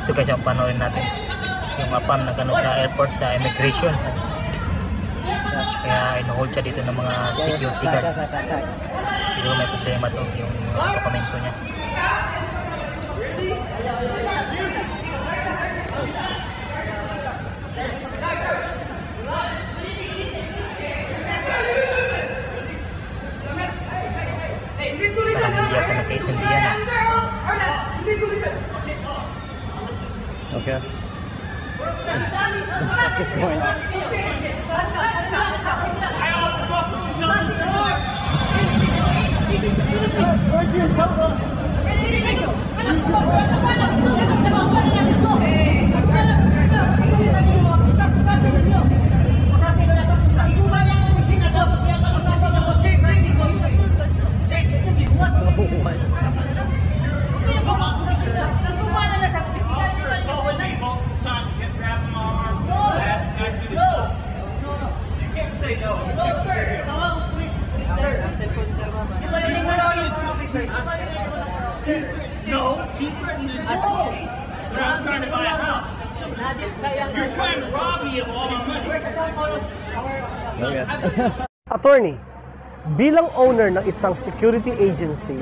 ito guys ang panoorin natin. Yung mapam na gano'n sa airport, sa immigration. Kaya inuhold siya dito ng mga security guard. Siguro may problema to yung dokumento niya. Parang hindi ako nagkaintindihan na. Okay. What is going on? No, he threatened to go. I'm trying to buy a house. You're trying to rob me of all my money. Attorney, bilang owner ng isang security agency,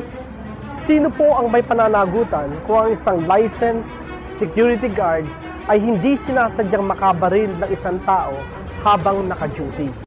sino po ang may pananagutan kung ang isang licensed security guard ay hindi sinasadyang makabaril ng isang tao habang naka-duty?